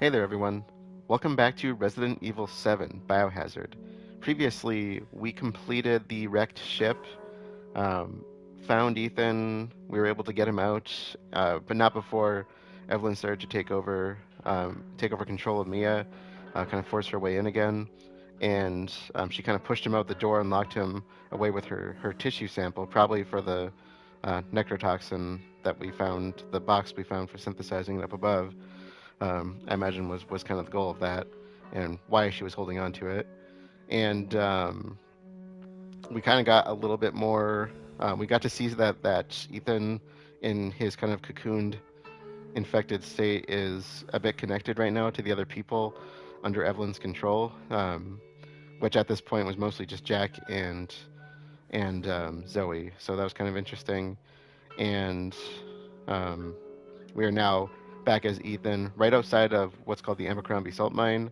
Hey there, everyone. Welcome back to Resident Evil 7 Biohazard. Previously, we completed the wrecked ship, um, found Ethan, we were able to get him out, but not before Evelyn started to take over control of Mia, kind of force her way in again, and she kind of pushed him out the door and locked him away with her tissue sample, probably for the necrotoxin that we found, the box we found for synthesizing it up above. I imagine was kind of the goal of that, and why she was holding on to it. And we kind of got a little bit more. We got to see that Ethan, in his kind of cocooned, infected state, is a bit connected right now to the other people under Evelyn's control, which at this point was mostly just Jack and Zoe. So that was kind of interesting. And um, we are now back as Ethan, right outside of what's called the Abercrombie salt mine,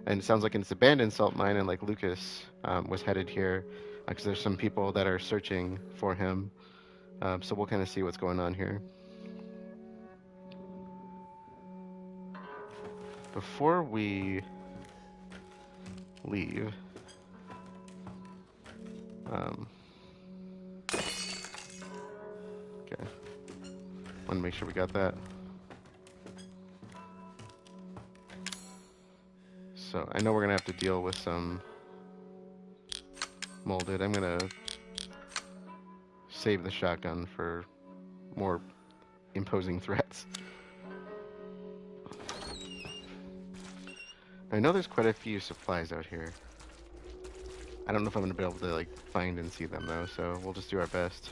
and it sounds like it's abandoned salt mine, and like Lucas was headed here because there's some people that are searching for him. So we'll kind of see what's going on here. Before we leave, um, okay, want to make sure we got that. So I know we're gonna have to deal with some molded. I'm gonna save the shotgun for more imposing threats. I know there's quite a few supplies out here. I don't know if I'm gonna be able to like find and see them though, so we'll just do our best.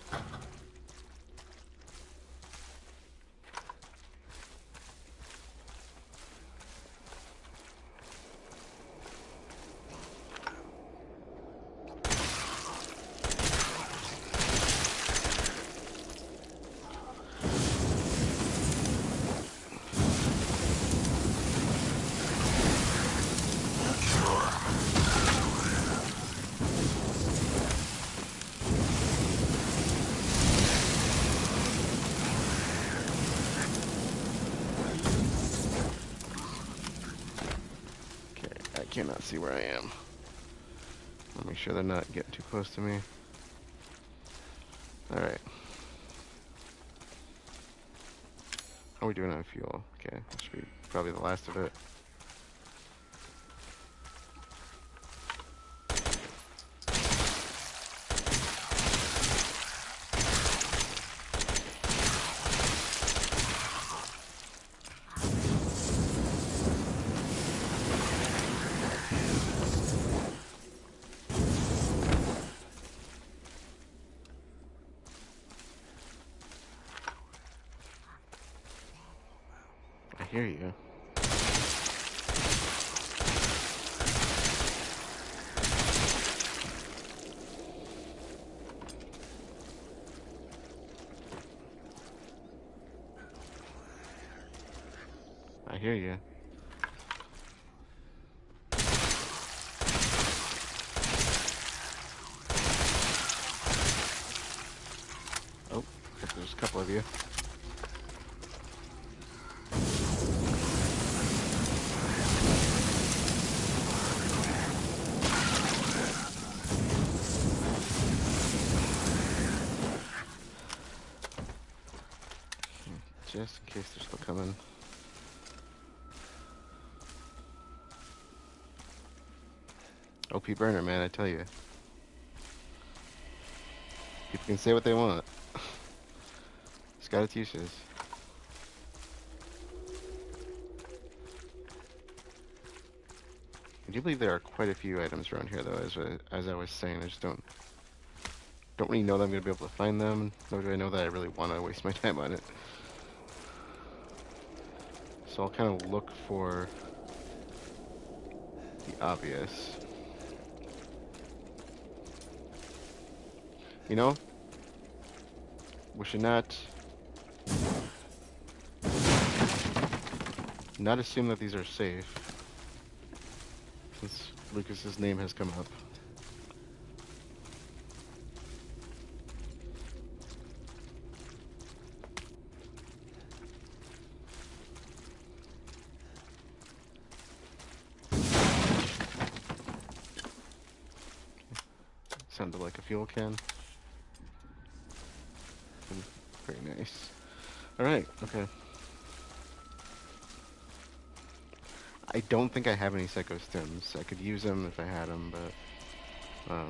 Okay, I cannot see where I am. I'll make sure they're not getting too close to me. Alright. How are we doing on fuel? Okay, that should be probably the last of it. I hear you. I hear you. Oh, there's a couple of you. Just in case they're still coming. OP burner, man, I tell you. People can say what they want. It's got its uses. I do believe there are quite a few items around here, though, as I was saying. I just don't really know that I'm going to be able to find them, nor do I know that I really want to waste my time on it. So I'll kind of look for the obvious. You know, we should not assume that these are safe, since Lucas's name has come up. sounded like a fuel can. Very nice. Alright, okay. I don't think I have any psychostims. I could use them if I had them, but I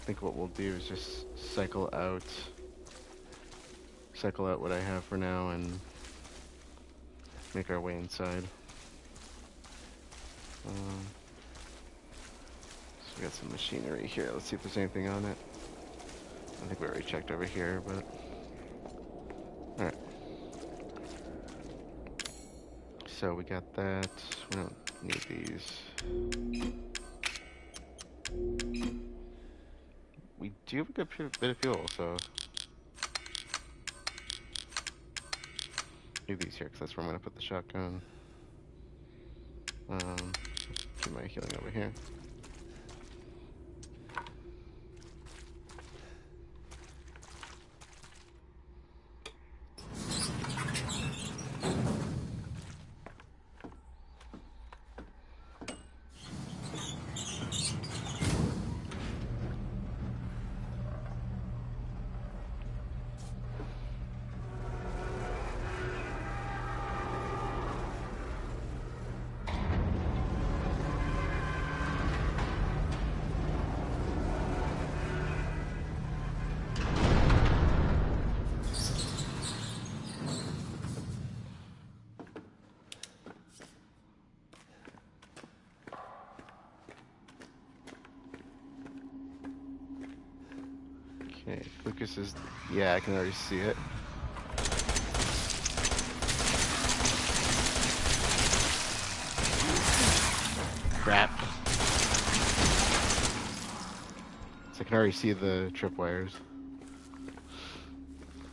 think what we'll do is just cycle out what I have for now and make our way inside. So we got some machinery here. Let's see if there's anything on it. I think we already checked over here, but alright. So we got that. We don't need these. We do have a good bit of fuel, so leave these here because that's where I'm going to put the shotgun. Keep my healing over here. Okay, Lucas is... yeah, I can already see it. Crap. So I can already see the tripwires.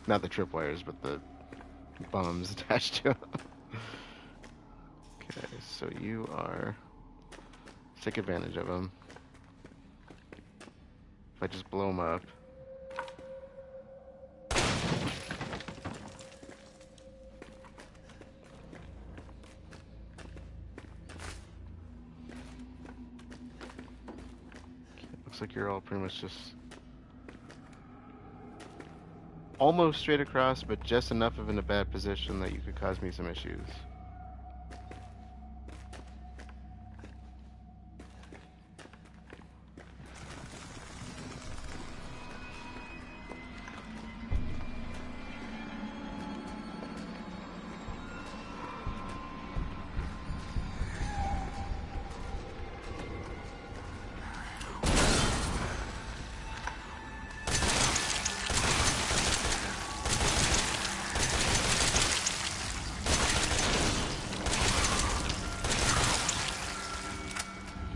Not the tripwires, but the bombs attached to them. Okay, so you are... let's take advantage of them. If I just blow them up... looks like you're all pretty much just almost straight across, but just enough of in a bad position that you could cause me some issues.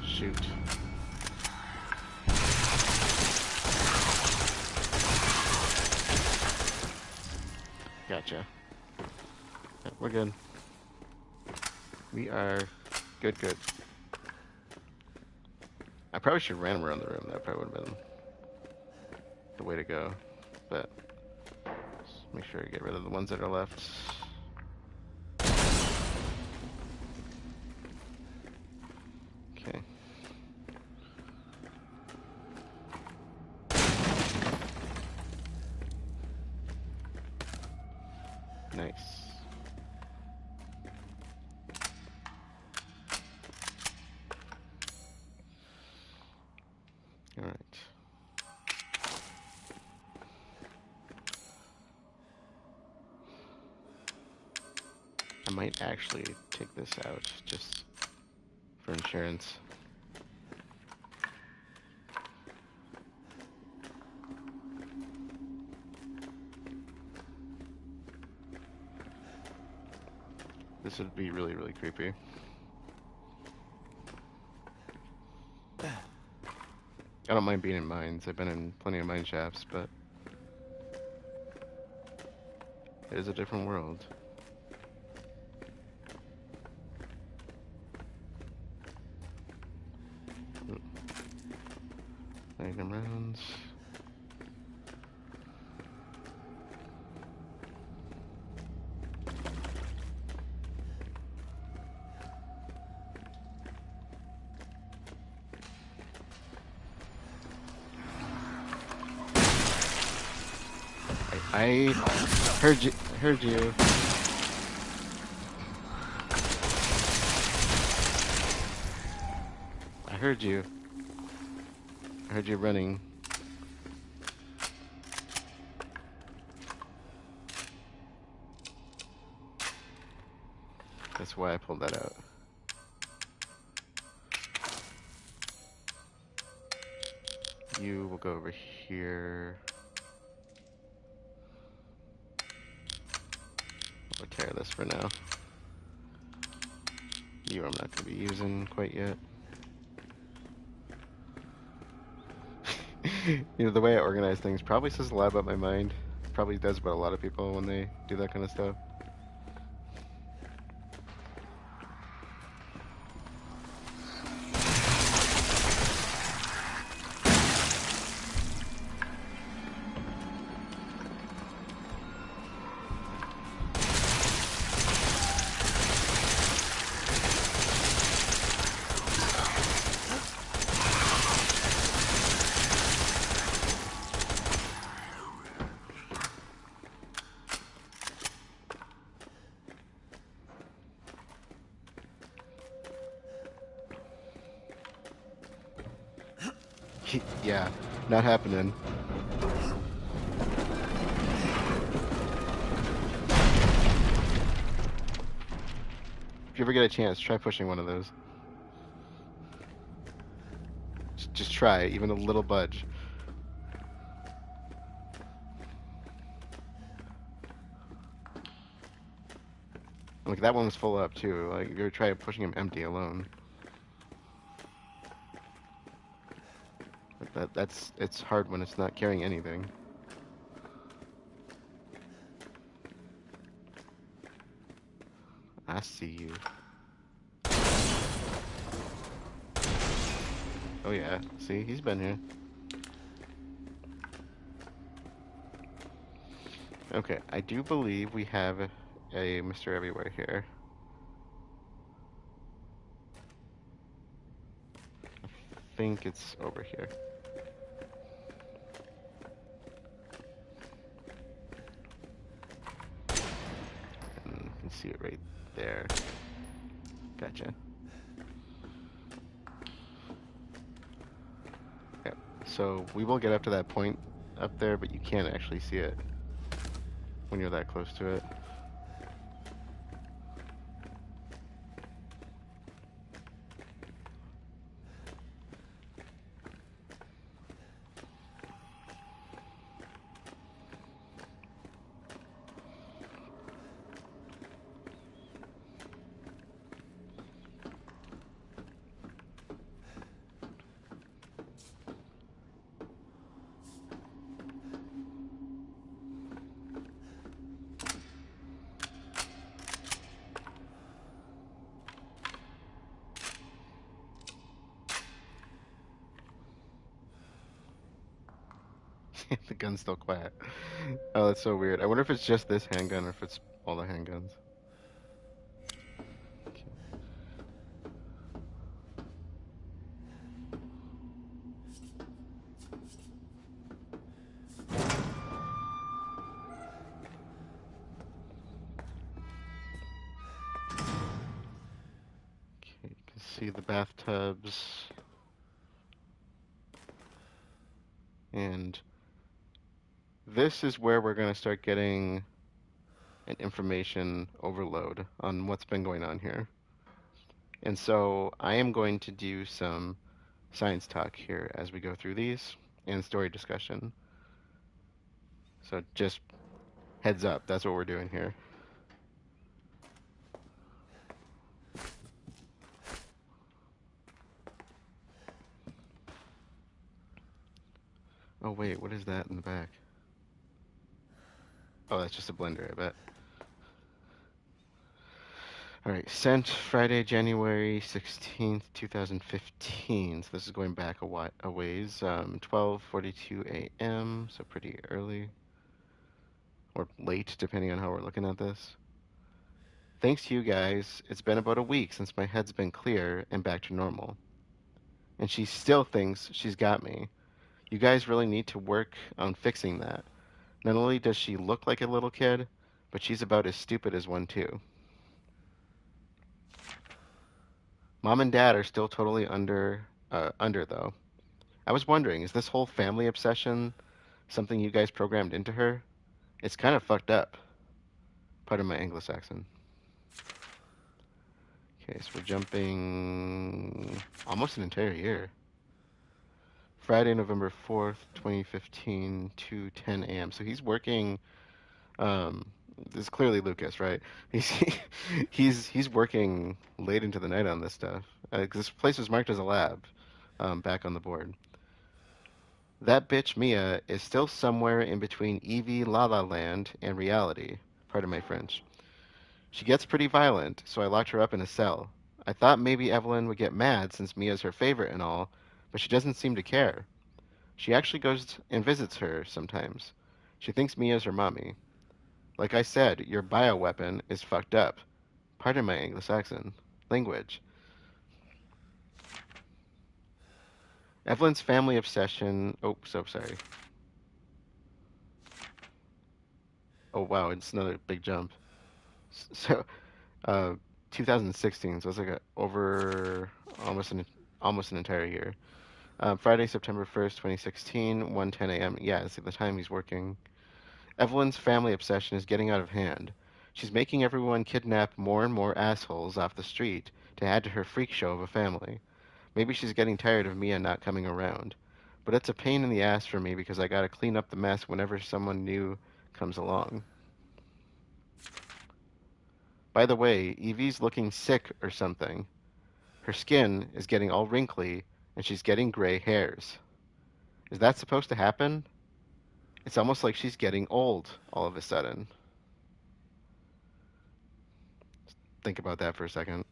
Shoot. Gotcha. Yeah, we're good. We are good. I probably should have ran them around the room. That probably would have been the way to go. But just make sure I get rid of the ones that are left. Okay. Nice. All right. I might actually take this out just for insurance. This would be really, really creepy. I don't mind being in mines. I've been in plenty of mine shafts, but it is a different world. Magnum rounds. I heard you. Heard you. I heard you. I heard you running. That's why I pulled that out. You will go over here. I'll carry this for now. You I'm not going to be using quite yet. You know, the way I organize things probably says a lot about my mind. Probably does about a lot of people when they do that kind of stuff. Yeah, not happening. If you ever get a chance, try pushing one of those. Just try, even a little budge. Like, that one was full up, too. Like, you ever try pushing him empty alone. It's hard when it's not carrying anything. I see you. Oh yeah, see, he's been here. Okay, I do believe we have a Mr. Everywhere here. I think it's over here. And you can see it right there. Gotcha. Yep. So we will get up to that point up there, but you can't actually see it when you're that close to it. The gun's still quiet. Oh, that's so weird. I wonder if it's just this handgun or if it's all the handguns. Okay, you can see the bathtubs. And this is where we're going to start getting an information overload on what's been going on here. And so I am going to do some science talk here as we go through these and story discussion. So just heads up, that's what we're doing here. Oh wait, what is that in the back? Oh, that's just a blender, I bet. All right, sent Friday, January 16th, 2015. So this is going back a ways. 12:42 a.m., so pretty early. Or late, depending on how we're looking at this. Thanks to you guys, it's been about a week since my head's been clear and back to normal. And she still thinks she's got me. You guys really need to work on fixing that. Not only does she look like a little kid, but she's about as stupid as one too. Mom and Dad are still totally under though. I was wondering, is this whole family obsession something you guys programmed into her? It's kind of fucked up. Pardon my Anglo-Saxon. Okay, so we're jumping almost an entire year. Friday, November 4th, 2015 to 10 a.m. So he's working. Um, this is clearly Lucas, right? He's he's working late into the night on this stuff. 'Cause this place was marked as a lab, back on the board. That bitch Mia is still somewhere in between Evie La La Land and reality. Pardon my French. She gets pretty violent, so I locked her up in a cell. I thought maybe Evelyn would get mad since Mia's her favorite and all, but she doesn't seem to care. She actually goes and visits her sometimes. She thinks Mia's her mommy. Like I said, your bioweapon is fucked up. Pardon my Anglo-Saxon language. Evelyn's family obsession. Oh, so sorry. Oh wow, it's another big jump. So, uh, 2016. So it's like over almost an entire year. Friday, September 1st, 2016, 1:10 a.m. Yeah, see the time he's working. Evelyn's family obsession is getting out of hand. She's making everyone kidnap more and more assholes off the street to add to her freak show of a family. Maybe she's getting tired of Mia not coming around. But it's a pain in the ass for me because I gotta clean up the mess whenever someone new comes along. By the way, Evie's looking sick or something. Her skin is getting all wrinkly and she's getting gray hairs. Is that supposed to happen? It's almost like she's getting old all of a sudden. Think about that for a second.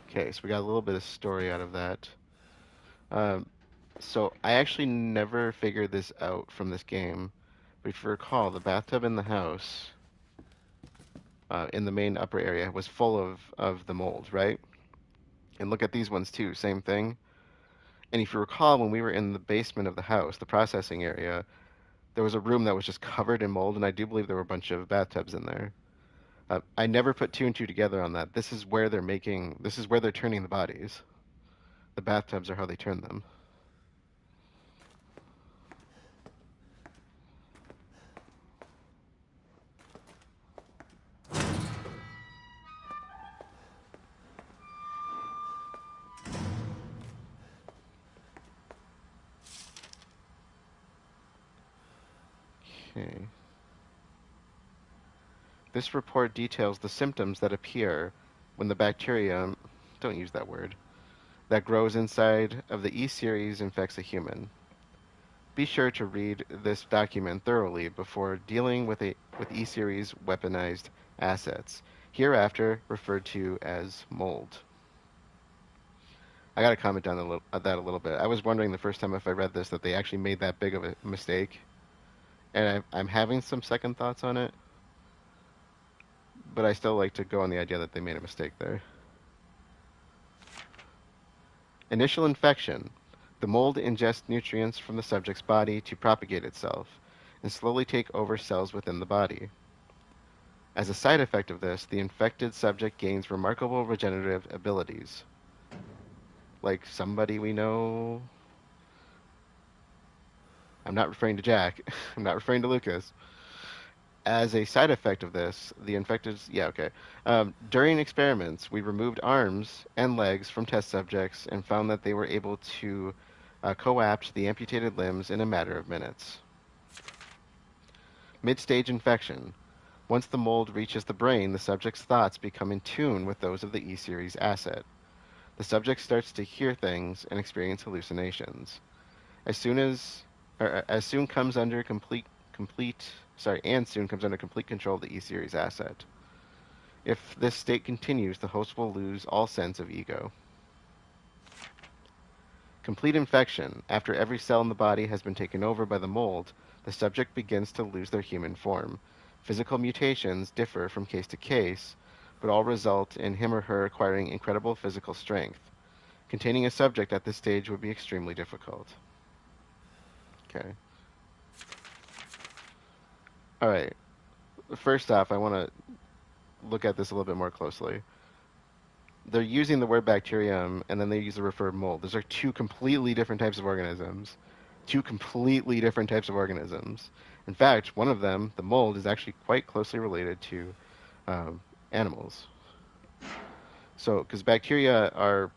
Okay, so we got a little bit of story out of that. Um, so I actually never figured this out from this game. But if you recall, the bathtub in the house, in the main upper area, was full of the mold, right? And look at these ones too, same thing. And if you recall, when we were in the basement of the house, the processing area, there was a room that was just covered in mold, and I do believe there were a bunch of bathtubs in there. I never put two and two together on that. This is where they're turning the bodies. The bathtubs are how they turn them. Okay. This report details the symptoms that appear when the bacteria, don't use that word, that grows inside of the E series infects a human. Be sure to read this document thoroughly before dealing with E series weaponized assets, hereafter referred to as mold. I got to comment on that a little bit. I was wondering the first time if I read this that they actually made that big of a mistake, and I'm having some second thoughts on it, but I still like to go on the idea that they made a mistake there. Initial infection. The mold ingests nutrients from the subject's body to propagate itself and slowly take over cells within the body. As a side effect of this, the infected subject gains remarkable regenerative abilities. Like somebody we know. I'm not referring to Jack. I'm not referring to Lucas. As a side effect of this, the infected, yeah, okay. During experiments, we removed arms and legs from test subjects and found that they were able to coapt the amputated limbs in a matter of minutes. Mid-stage infection. Once the mold reaches the brain, the subject's thoughts become in tune with those of the E-series asset. The subject starts to hear things and experience hallucinations. As soon as, as soon comes under and soon comes under complete control of the E-series asset. If this state continues, the host will lose all sense of ego. Complete infection. After every cell in the body has been taken over by the mold, the subject begins to lose their human form. Physical mutations differ from case to case, but all result in him or her acquiring incredible physical strength. Containing a subject at this stage would be extremely difficult. Okay. All right. First off, I want to look at this a little bit more closely. They're using the word bacterium and then they use the refer mold. Those are two completely different types of organisms. Two completely different types of organisms. In fact, one of them, the mold, is actually quite closely related to animals. So, because bacteria are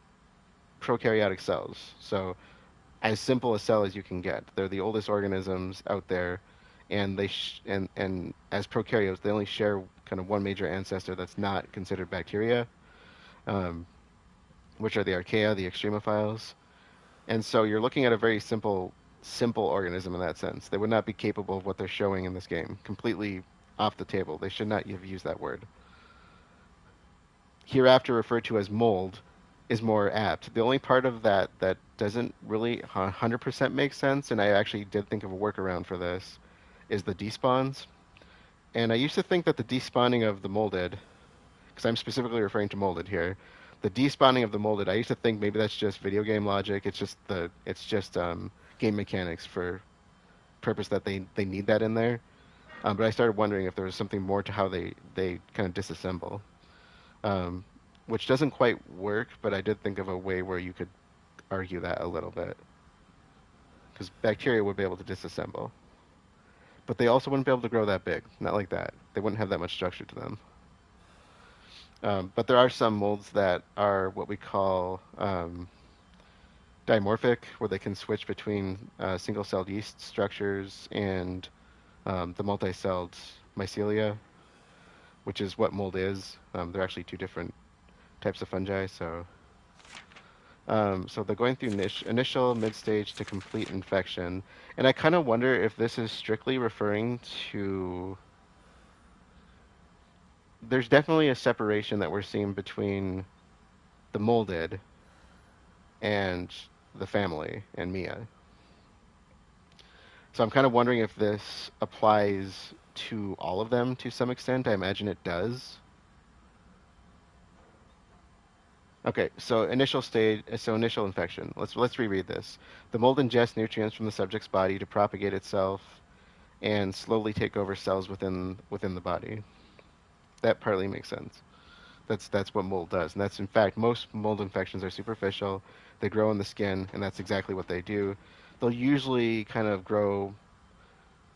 prokaryotic cells, so as simple a cell as you can get. They're the oldest organisms out there, and and as prokaryotes, they only share kind of one major ancestor that's not considered bacteria, um, which are the archaea, the extremophiles. And so you're looking at a very simple organism in that sense. They would not be capable of what they're showing in this game. Completely off the table. They should not have used that word. Hereafter referred to as mold is more apt. The only part of that that doesn't really 100% make sense, and I actually did think of a workaround for this, is the despawns. And I used to think that the despawning of the molded, because I'm specifically referring to molded here, the despawning of the molded, I used to think maybe that's just video game logic. It's just game mechanics for purpose that they need that in there. But I started wondering if there was something more to how they kind of disassemble, um, which doesn't quite work. But I did think of a way where you could argue that a little bit, because bacteria would be able to disassemble, but they also wouldn't be able to grow that big. Not like that. They wouldn't have that much structure to them. But there are some molds that are what we call dimorphic, where they can switch between single-celled yeast structures and the multi-celled mycelia, which is what mold is. They're actually two different types of fungi. So they're going through initial, mid-stage to complete infection. And I kind of wonder if this is strictly referring to... There's definitely a separation that we're seeing between the molded and the family and Mia. So I'm kind of wondering if this applies to all of them to some extent. I imagine it does. Okay, so initial infection. Let's reread this. The mold ingests nutrients from the subject's body to propagate itself and slowly take over cells within the body. That partly makes sense. That's what mold does, and that's in fact most mold infections are superficial. They grow in the skin, and that's exactly what they do. They'll usually kind of grow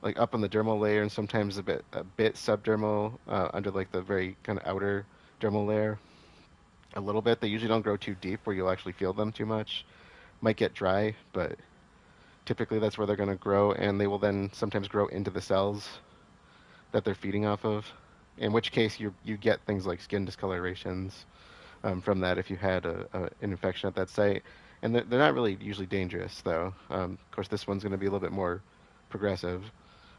like up on the dermal layer, and sometimes a bit subdermal under like the very kind of outer dermal layer. A little bit. They usually don't grow too deep where you'll actually feel them too much. Might get dry, but typically that's where they're going to grow, and they will then sometimes grow into the cells that they're feeding off of. In which case you get things like skin discolorations from that if you had an infection at that site. And they're not really usually dangerous, though. Of course, this one's going to be a little bit more progressive.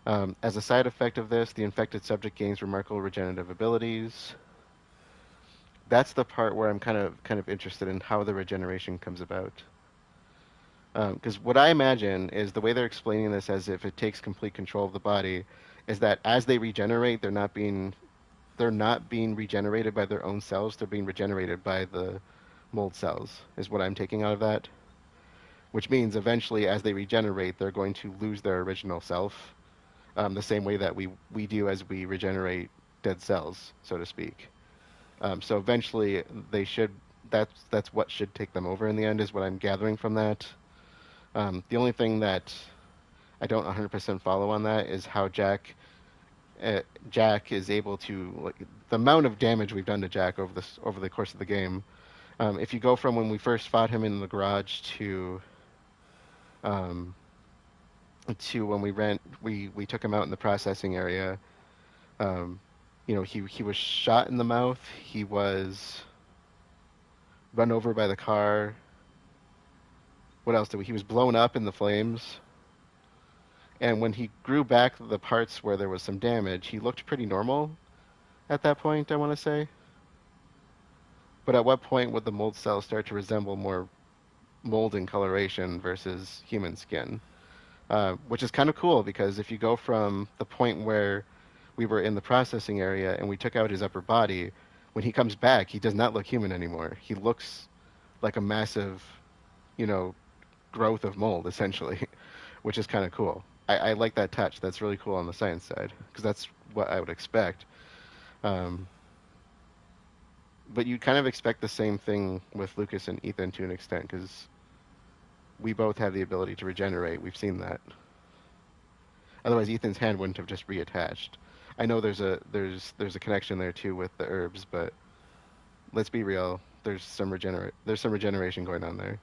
As a side effect of this, the infected subject gains remarkable regenerative abilities. That's the part where I'm kind of interested in how the regeneration comes about. Because what I imagine is the way they're explaining this as if it takes complete control of the body is that as they regenerate, they're not being regenerated by their own cells. They're being regenerated by the mold cells, is what I'm taking out of that. Which means eventually, as they regenerate, they're going to lose their original self, the same way that we do as we regenerate dead cells, so to speak. So eventually, they should. That's what should take them over in the end, is what I'm gathering from that. The only thing that I don't 100% follow on that is how Jack is able to, like, the amount of damage we've done to Jack over the course of the game. If you go from when we first fought him in the garage um, to when we took him out in the processing area, um, he was shot in the mouth. He was run over by the car. What else did he was blown up in the flames. And when he grew back the parts where there was some damage, he looked pretty normal at that point, I want to say. But at what point would the mold cells start to resemble more mold in coloration versus human skin? Which is kind of cool, because if you go from the point where we were in the processing area and we took out his upper body, when he comes back, he does not look human anymore. He looks like a massive, you know, growth of mold essentially, which is kind of cool. I like that touch. That's really cool on the science side because that's what I would expect. Um, but you kind of expect the same thing with Lucas and Ethan to an extent because we both have the ability to regenerate. We've seen that. Otherwise, Ethan's hand wouldn't have just reattached. I know there's a connection there too with the herbs, but let's be real. There's some regeneration going on there.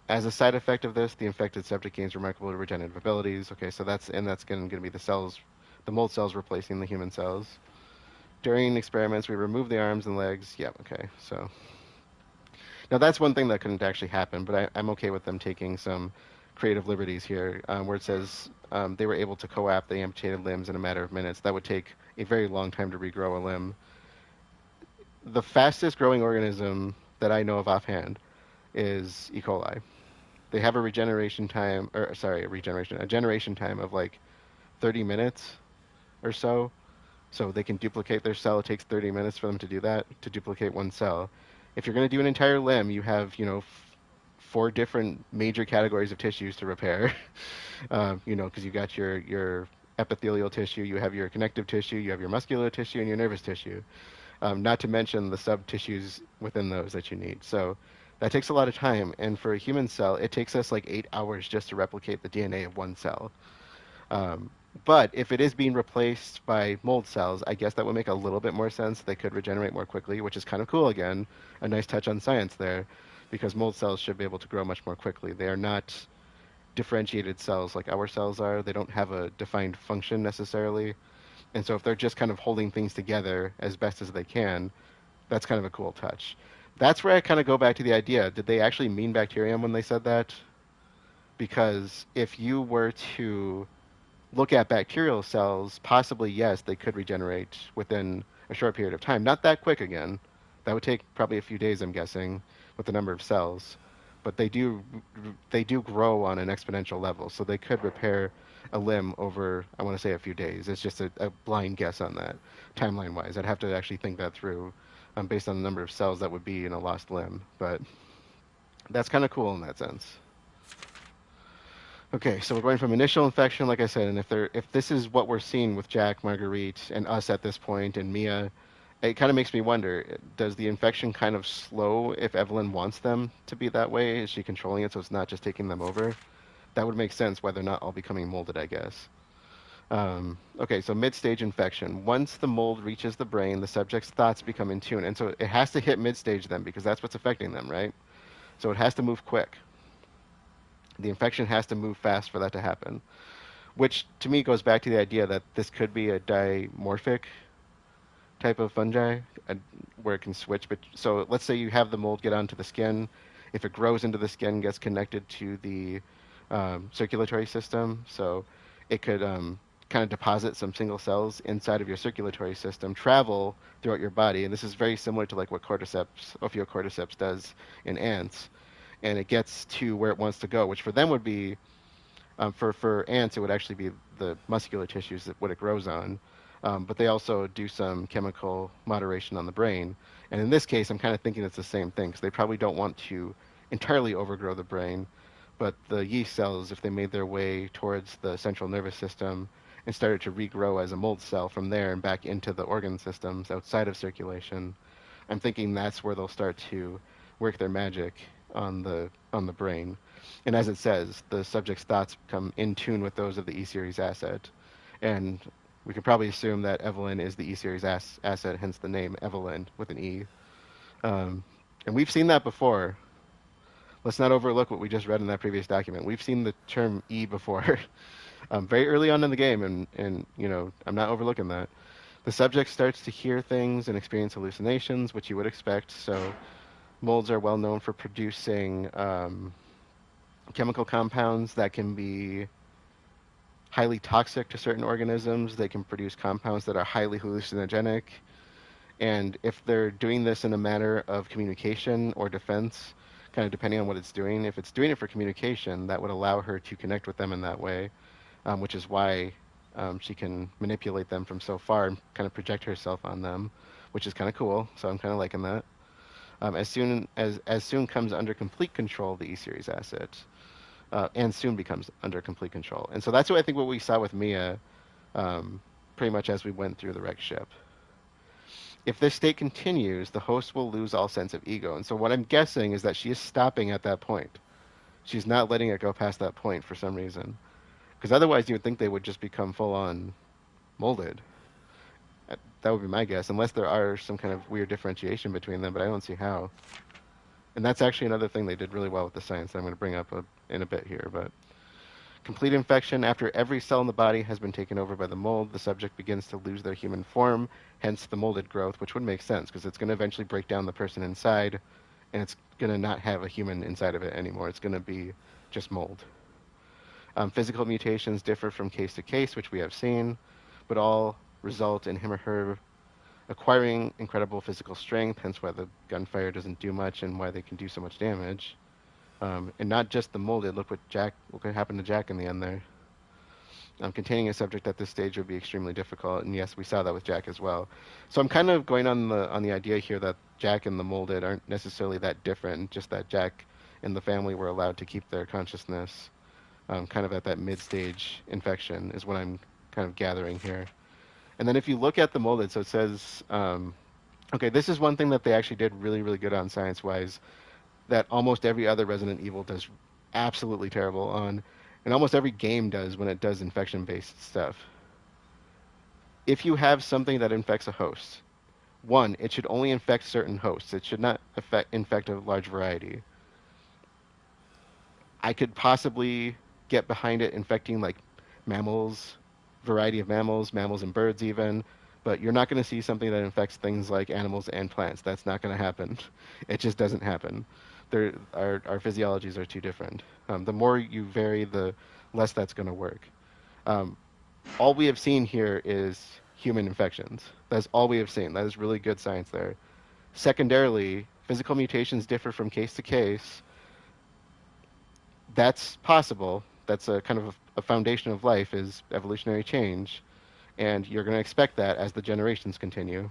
As a side effect of this, the infected subject gains remarkable regenerative abilities. Okay, so that's going to be the cells, the mold cells replacing the human cells. During experiments, we remove the arms and legs. Yeah, okay. So now that's one thing that couldn't actually happen, but I'm okay with them taking some creative liberties here, where it says they were able to co-opt the amputated limbs in a matter of minutes. That would take a very long time to regrow a limb. The fastest growing organism that I know of offhand is E. coli. They have a regeneration time, or sorry, a generation time of like 30 minutes or so. So they can duplicate their cell. It takes 30 minutes for them to do that, to duplicate one cell. If you're going to do an entire limb, you have, four different major categories of tissues to repair. Because you got your epithelial tissue, you have your connective tissue, you have your muscular tissue, and your nervous tissue. Not to mention the sub tissues within those that you need. So that takes a lot of time. And for a human cell, it takes us like 8 hours just to replicate the DNA of one cell. Um, but if it is being replaced by mold cells, I guess that would make a little bit more sense. They could regenerate more quickly, which is kind of cool again. A nice touch on science there, because mold cells should be able to grow much more quickly. They are not differentiated cells like our cells are. They don't have a defined function necessarily. And so if they're just kind of holding things together as best as they can, that's kind of a cool touch. That's where I kind of go back to the idea. Did they actually mean bacterium when they said that? Because if you were to look at bacterial cells, possibly yes, they could regenerate within a short period of time. Not that quick again. That would take probably a few days, I'm guessing, with the number of cells. But they do grow on an exponential level, so they could repair a limb over, I want to say, a few days. It's just a blind guess on that, timeline-wise. I'd have to actually think that through, based on the number of cells that would be in a lost limb. But that's kind of cool in that sense. Okay, so we're going from initial infection, like I said, and if this is what we're seeing with Jack, Marguerite, and us at this point, and Mia, it kind of makes me wonder, does the infection kind of slow if Evelyn wants them to be that way? Is she controlling it so it's not just taking them over? That would make sense whether or not all becoming molded, I guess. Okay, so mid-stage infection. Once the mold reaches the brain, the subject's thoughts become in tune, and so it has to hit mid-stage then because that's what's affecting them, right? So it has to move quick. The infection has to move fast for that to happen, which to me goes back to the idea that this could be a dimorphic type of fungi where it can switch. But so let's say you have the mold get onto the skin. If it grows into the skin, gets connected to the circulatory system, so it could kind of deposit some single cells inside of your circulatory system, travel throughout your body, and this is very similar to like what cordyceps, Ophiocordyceps, does in ants, and it gets to where it wants to go, which for them would be for ants, it would actually be the muscular tissues that what it grows on. But they also do some chemical moderation on the brain. And in this case, I'm kind of thinking it's the same thing because they probably don't want to entirely overgrow the brain. But the yeast cells, if they made their way towards the central nervous system and started to regrow as a mold cell from there and back into the organ systems outside of circulation, I'm thinking that's where they'll start to work their magic on the brain. And as it says, the subject's thoughts become in tune with those of the E-series asset. And we can probably assume that Evelyn is the E-series asset, hence the name Evelyn with an E. And we've seen that before. Let's not overlook what we just read in that previous document. We've seen the term E before, very early on in the game, and I'm not overlooking that. The subject starts to hear things and experience hallucinations, which you would expect. So molds are well known for producing chemical compounds that can be highly toxic to certain organisms. They can produce compounds that are highly hallucinogenic. And if they're doing this in a manner of communication or defense, kind of depending on what it's doing, if it's doing it for communication, that would allow her to connect with them in that way, which is why she can manipulate them from so far and kind of project herself on them, which is kind of cool. So I'm kind of liking that. As soon comes under complete control of the E series asset, and soon becomes under complete control. And so that's what I think what we saw with Mia, um, pretty much as we went through the wrecked ship. If this state continues, the host will lose all sense of ego. And so what I'm guessing is that she is stopping at that point. She's not letting it go past that point for some reason. Because otherwise, you would think they would just become full on molded. That would be my guess, unless there are some kind of weird differentiation between them, but I don't see how. And that's actually another thing they did really well with the science that I'm going to bring up in a bit here. But complete infection, after every cell in the body has been taken over by the mold, the subject begins to lose their human form, hence the molded growth, which would make sense because it's going to eventually break down the person inside, and it's going to not have a human inside of it anymore. It's going to be just mold. Physical mutations differ from case to case, which we have seen, but all result in him or her acquiring incredible physical strength, hence why the gunfire doesn't do much and why they can do so much damage. And not just the molded. Look what happened to Jack in the end there. Containing a subject at this stage would be extremely difficult, and yes, we saw that with Jack as well. So I'm kind of going on the idea here that Jack and the molded aren't necessarily that different, just that Jack and the family were allowed to keep their consciousness kind of at that mid-stage infection is what I'm kind of gathering here. And then if you look at the molded, so it says, okay, this is one thing that they actually did really, really good on science-wise, that almost every other Resident Evil does absolutely terrible on, and almost every game does when it does infection-based stuff. If you have something that infects a host, one, it should only infect certain hosts. It should not infect a large variety. I could possibly get behind it infecting like mammals, variety of mammals, mammals and birds even, but you're not going to see something that infects things like animals and plants. That's not going to happen. It just doesn't happen. Our physiologies are too different. The more you vary, the less that's going to work. Um, all we have seen here is human infections. That's all we have seen. That is really good science there. Secondarily, physical mutations differ from case to case. That's possible. That's a kind of a foundation of life is evolutionary change, and you're going to expect that as the generations continue.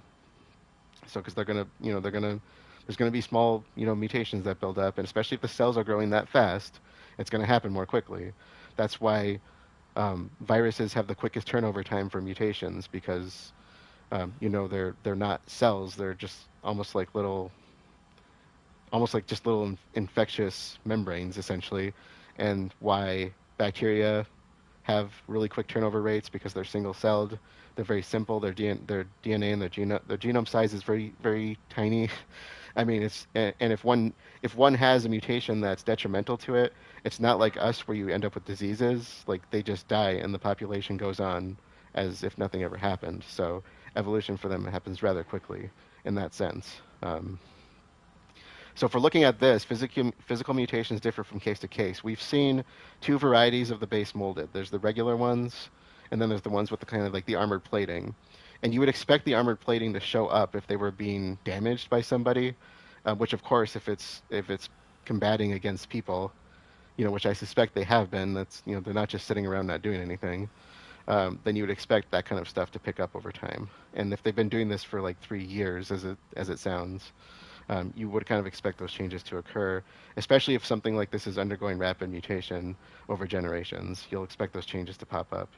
So because there's going to be small, mutations that build up, and especially if the cells are growing that fast, it's going to happen more quickly. That's why viruses have the quickest turnover time for mutations because, they're not cells. They're just almost like just little infectious membranes essentially, and why bacteria have really quick turnover rates because they're single-celled. They're very simple. Their DNA and their genome size is very, very tiny. I mean, and if one has a mutation that's detrimental to it, it's not like us where you end up with diseases. Like they just die and the population goes on as if nothing ever happened. So evolution for them happens rather quickly in that sense. So if we're looking at this, physical mutations differ from case to case. We've seen two varieties of the base molded. There's the regular ones, and then there's the ones with the kind of like the armored plating. And you would expect the armored plating to show up if they were being damaged by somebody, which of course, if it's combating against people, which I suspect they have been, they're not just sitting around not doing anything. Then you would expect that kind of stuff to pick up over time. And if they've been doing this for like 3 years, as it sounds, you would kind of expect those changes to occur, especially if something like this is undergoing rapid mutation over generations. You'll expect those changes to pop up.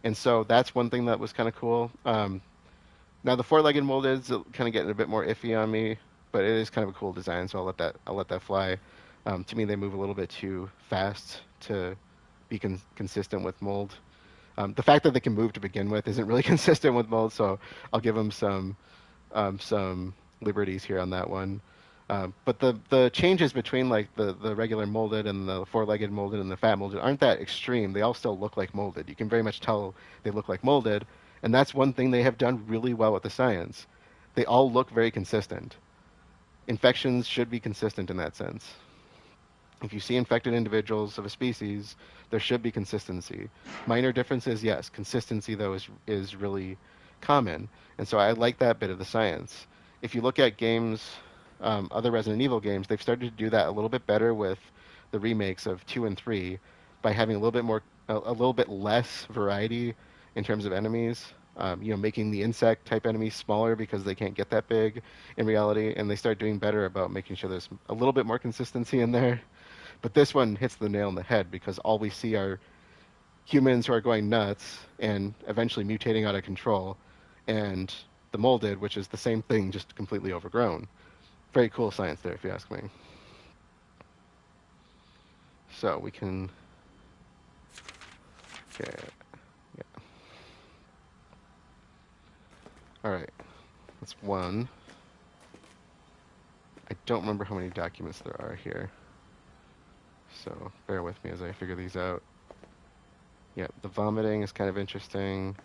And so that's one thing that was kind of cool. Now the four-legged molded is kind of getting a bit more iffy on me, but it is kind of a cool design, so I'll let that fly. To me, they move a little bit too fast to be consistent with mold. The fact that they can move to begin with isn't really consistent with mold, so I'll give them some liberties here on that one. But the changes between like the regular molded and the four-legged molded and the fat molded aren't that extreme. They all still look like molded. You can very much tell they look like molded, and that's one thing they have done really well with the science. They all look very consistent. Infections should be consistent in that sense. If you see infected individuals of a species, there should be consistency. Minor differences, yes. Consistency, though, is really common. And so I like that bit of the science. If you look at games, other Resident Evil games, they've started to do that a little bit better with the remakes of 2 and 3 by having a little bit less variety in terms of enemies. making the insect type enemies smaller because they can't get that big in reality, and they start doing better about making sure there's a little bit more consistency in there. But this one hits the nail on the head because all we see are humans who are going nuts and eventually mutating out of control, and the molded, which is the same thing, just completely overgrown. Very cool science there, if you ask me. So we can get, yeah. All right, that's one. I don't remember how many documents there are here, so bear with me as I figure these out. Yeah, the vomiting is kind of interesting.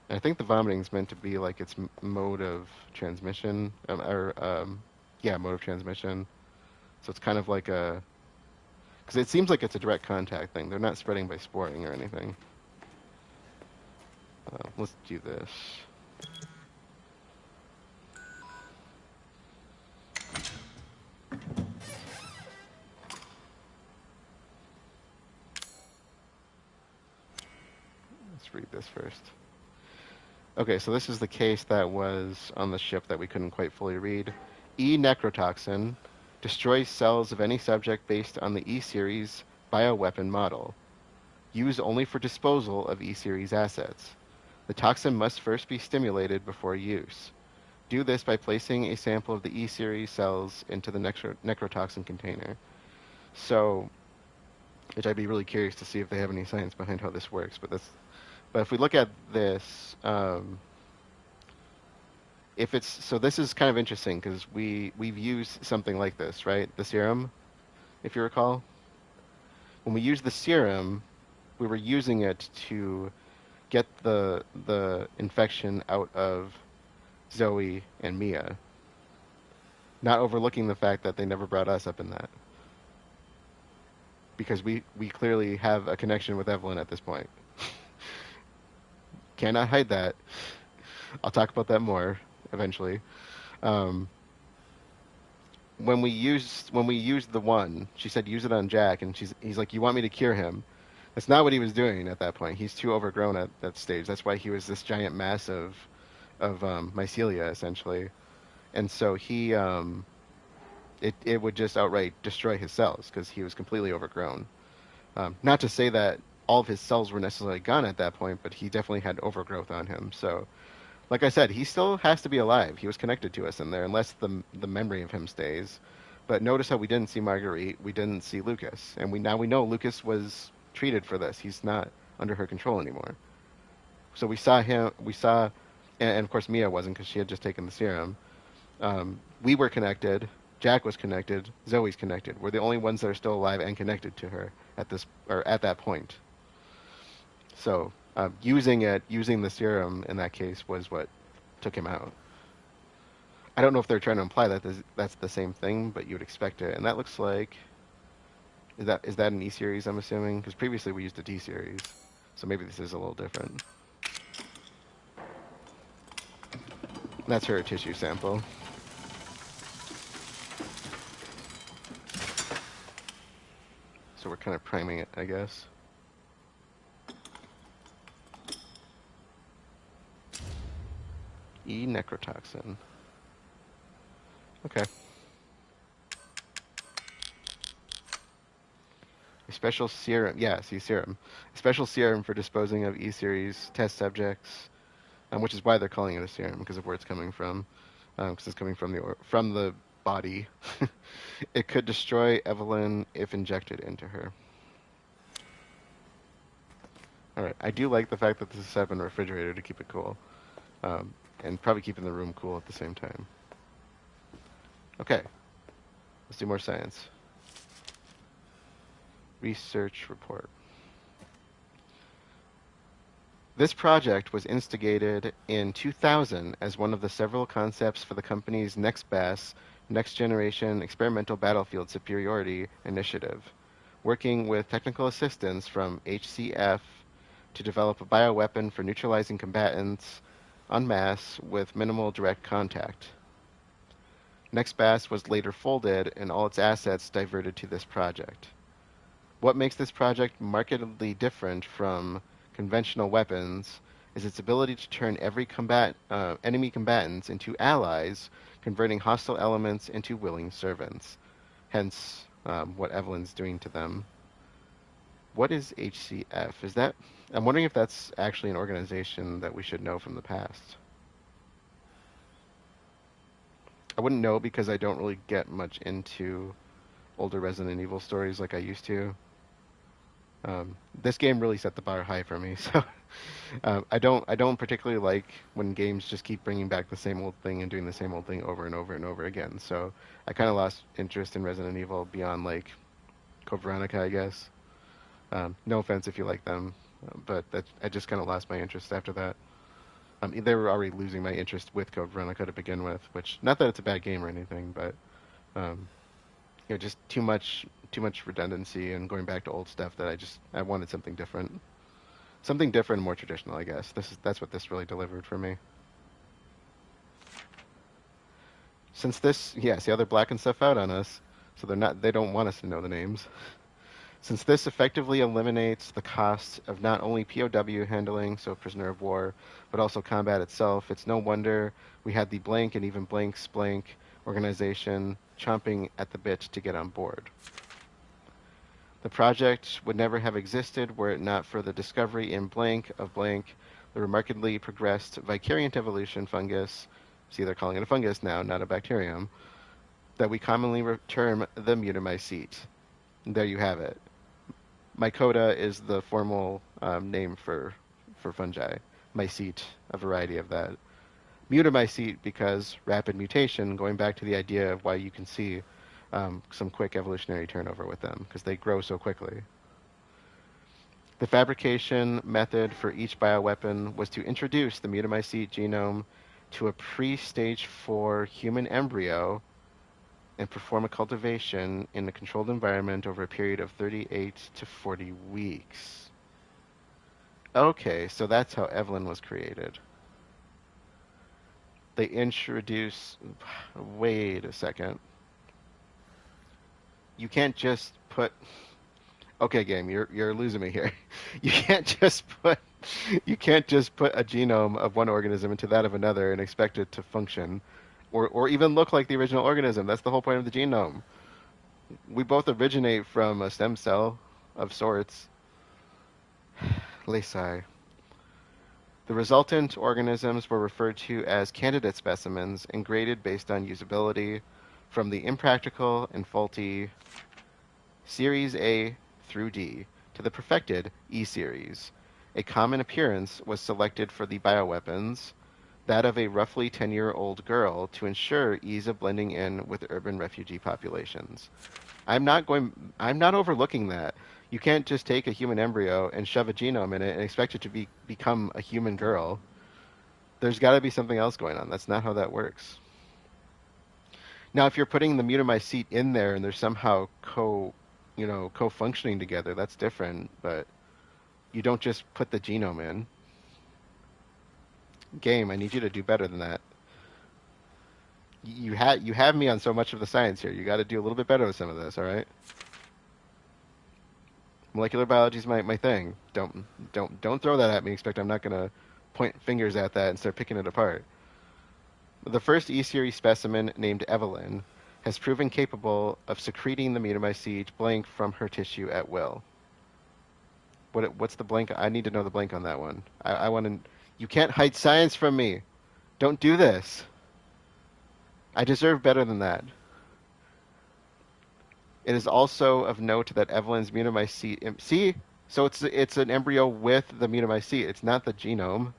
I think the vomiting is meant to be like its mode of transmission, yeah, mode of transmission. So it's kind of like a, because it seems like it's a direct contact thing. They're not spreading by sporing or anything. Let's do this. Let's read this first. Okay, so this is the case that was on the ship that we couldn't quite fully read. E-Necrotoxin destroys cells of any subject based on the E-Series bioweapon model. Used only for disposal of E-Series assets. The toxin must first be stimulated before use. Do this by placing a sample of the E-Series cells into the necrotoxin container. So, which I'd be really curious to see if they have any science behind how this works. But if we look at this, if it's, so this is kind of interesting because we've used something like this, right? The serum, if you recall. When we used the serum, we were using it to get the infection out of Zoe and Mia, not overlooking the fact that they never brought us up in that. Because we clearly have a connection with Evelyn at this point. Cannot hide that. I'll talk about that more eventually. When we used the one, she said use it on Jack, and he's like, you want me to cure him? That's not what he was doing at that point. He's too overgrown at that stage. That's why he was this giant mass of mycelia essentially, and so he it would just outright destroy his cells because he was completely overgrown. Not to say that all of his cells were necessarily gone at that point, but he definitely had overgrowth on him. So, like I said, he still has to be alive. He was connected to us in there, unless the memory of him stays. But notice how we didn't see Marguerite, we didn't see Lucas, and we know Lucas was treated for this. He's not under her control anymore. So we saw him, and of course Mia wasn't because she had just taken the serum. We were connected. Jack was connected. Zoe's connected. We're the only ones that are still alive and connected to her at that point. So using the serum in that case was what took him out. I don't know if they're trying to imply that that's the same thing, but you would expect it. And that looks like, is that an E series? I'm assuming because previously we used a D series, so maybe this is a little different. That's her tissue sample. So we're kind of priming it, I guess. E-Necrotoxin. Okay. A special serum. Yeah, see, serum. A special serum for disposing of E-series test subjects, which is why they're calling it a serum, because of where it's coming from. Because it's coming from the body. It could destroy Evelyn if injected into her. Alright, I do like the fact that this is set up in a refrigerator to keep it cool. And probably keeping the room cool at the same time. Okay, let's do more science. Research report. This project was instigated in 2000 as one of the several concepts for the company's NextBAS, Next Generation Experimental Battlefield Superiority Initiative, working with technical assistance from HCF to develop a bioweapon for neutralizing combatants en masse with minimal direct contact. NextBAS was later folded and all its assets diverted to this project. What makes this project markedly different from conventional weapons is its ability to turn enemy combatants into allies, converting hostile elements into willing servants. Hence, what Evelyn's doing to them. What is HCF? Is that? I'm wondering if that's actually an organization that we should know from the past. I wouldn't know because I don't really get much into older Resident Evil stories like I used to. This game really set the bar high for me, so I don't particularly like when games just keep bringing back the same old thing and doing the same old thing over and over and over again. So I kind of lost interest in Resident Evil beyond like Code Veronica, I guess. No offense if you like them, but I just kind of lost my interest after that. They were already losing my interest with Code Veronica to begin with, which not that it's a bad game or anything, but um, just too much redundancy and going back to old stuff that I wanted something different and more traditional, I guess. That's what this really delivered for me. Since this, yeah, see how they're blacking stuff out on us, so they don't want us to know the names. Since this effectively eliminates the cost of not only POW handling, so prisoner of war, but also combat itself, it's no wonder we had the blank and even blanks blank organization chomping at the bit to get on board. The project would never have existed were it not for the discovery in blank of blank, the remarkably progressed vicariant evolution fungus, see they're calling it a fungus now, not a bacterium, that we commonly term the mutamycete. There you have it. Mycota is the formal name for fungi. Mycete, a variety of that. Mutamycete because rapid mutation, going back to the idea of why you can see some quick evolutionary turnover with them, because they grow so quickly. The fabrication method for each bioweapon was to introduce the mutamycete genome to a pre-stage 4 human embryo and perform a cultivation in a controlled environment over a period of 38 to 40 weeks. Okay, so that's how Evelyn was created. They introduce... Wait a second. You can't just put... Okay, game, you're losing me here. You can't just put a genome of one organism into that of another and expect it to function. Or even look like the original organism. That's the whole point of the genome. We both originate from a stem cell of sorts. Lesai. The resultant organisms were referred to as candidate specimens and graded based on usability from the impractical and faulty Series A through D to the perfected E series. A common appearance was selected for the bioweapons, that of a roughly 10-year-old girl, to ensure ease of blending in with urban refugee populations. I'm not overlooking that. You can't just take a human embryo and shove a genome in it and expect it to become a human girl. There's got to be something else going on. That's not how that works. Now, if you're putting the mutamycete in there and they're somehow co-functioning together, that's different, but you don't just put the genome in. Game, I need you to do better than that. You have me on so much of the science here. You got to do a little bit better with some of this, all right? Molecular biology is my thing. Don't throw that at me. Expect I'm not going to point fingers at that and start picking it apart. The first E-series specimen, named Evelyn, has proven capable of secreting the mutamycete blank from her tissue at will. What's the blank? I need to know the blank on that one. I want to... You can't hide science from me. Don't do this. I deserve better than that. It is also of note that Evelyn's mutamycete... See? So it's an embryo with the mutamycete. It's not the genome.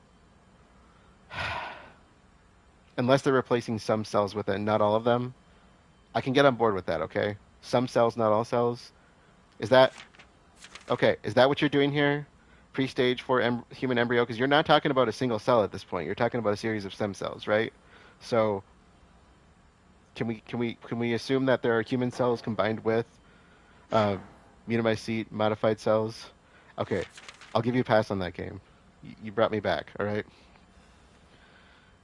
Unless they're replacing some cells with it, not all of them. I can get on board with that, okay? Some cells, not all cells. Is that... Okay, is that what you're doing here? Pre-stage for human embryo? Because you're not talking about a single cell at this point. You're talking about a series of stem cells, right? So... Can we assume that there are human cells combined with mutamycete modified cells? Okay, I'll give you a pass on that game. You brought me back, all right?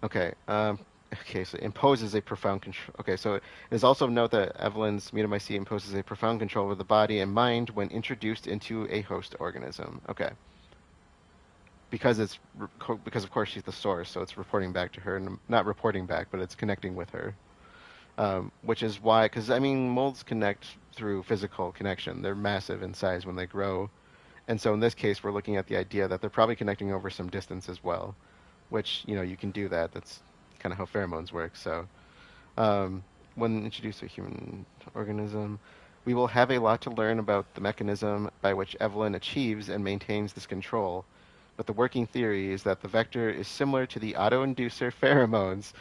Okay. Okay, so it imposes a profound control. Okay, so it is also of note that Evelyn's mutamycete imposes a profound control over the body and mind when introduced into a host organism. Okay. because of course she's the source, so it's reporting back to her, and not reporting back, but it's connecting with her. Which is why, because I mean, molds connect through physical connection. They're massive in size when they grow, and so in this case, we're looking at the idea that they're probably connecting over some distance as well, which you can do that. That's kind of how pheromones work. So um, when introduced to a human organism, we will have a lot to learn about the mechanism by which Evelyn achieves and maintains this control. But the working theory is that the vector is similar to the autoinducer pheromones.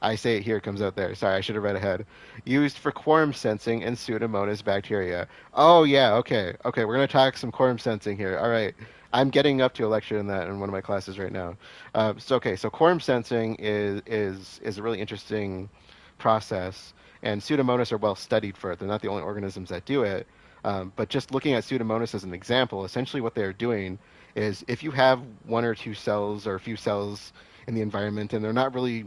I say it here, it comes out there. Sorry, I should have read ahead. Used for quorum sensing in Pseudomonas bacteria. Oh yeah, okay, okay. We're gonna talk some quorum sensing here. All right, I'm getting up to a lecture in that in one of my classes right now. So quorum sensing is a really interesting process, and Pseudomonas are well studied for it. They're not the only organisms that do it. But just looking at Pseudomonas as an example, essentially what they're doing is if you have one or two cells or a few cells in the environment and they're not really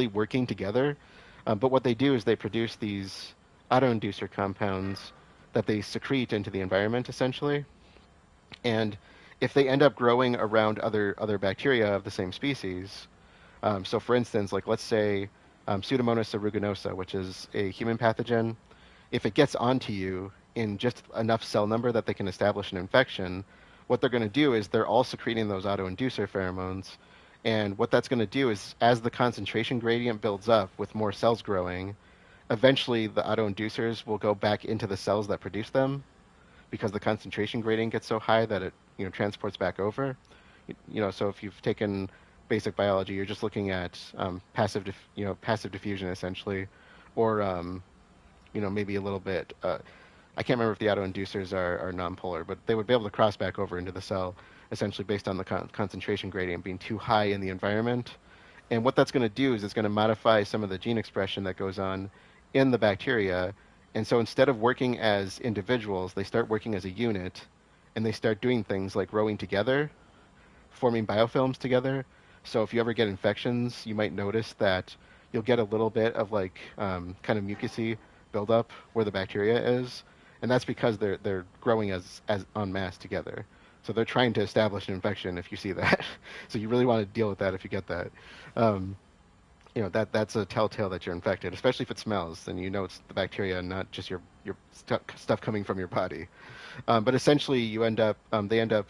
working together. But what they do is they produce these autoinducer compounds that they secrete into the environment, essentially. And if they end up growing around other bacteria of the same species, so for instance, like let's say Pseudomonas aeruginosa, which is a human pathogen, if it gets onto you in just enough cell number that they can establish an infection, what they're going to do is they're all secreting those autoinducer pheromones. And what that's going to do is, as the concentration gradient builds up with more cells growing, eventually the autoinducers will go back into the cells that produce them because the concentration gradient gets so high that it transports back over. So if you've taken basic biology, you're just looking at passive diffusion essentially, or maybe a little bit. I can't remember if the autoinducers are nonpolar, but they would be able to cross back over into the cell essentially based on the concentration gradient being too high in the environment. And what that's going to do is it's going to modify some of the gene expression that goes on in the bacteria. And so instead of working as individuals, they start working as a unit, and they start doing things like growing together, forming biofilms together. So if you ever get infections, you might notice that you'll get a little bit of like kind of mucusy buildup where the bacteria is, and that's because they're growing as en masse together. So they're trying to establish an infection. If you see that, so you really want to deal with that if you get that. Um, that's a telltale that you're infected, especially if it smells. Then you know it's the bacteria, and not just your stuff coming from your body. But essentially, they end up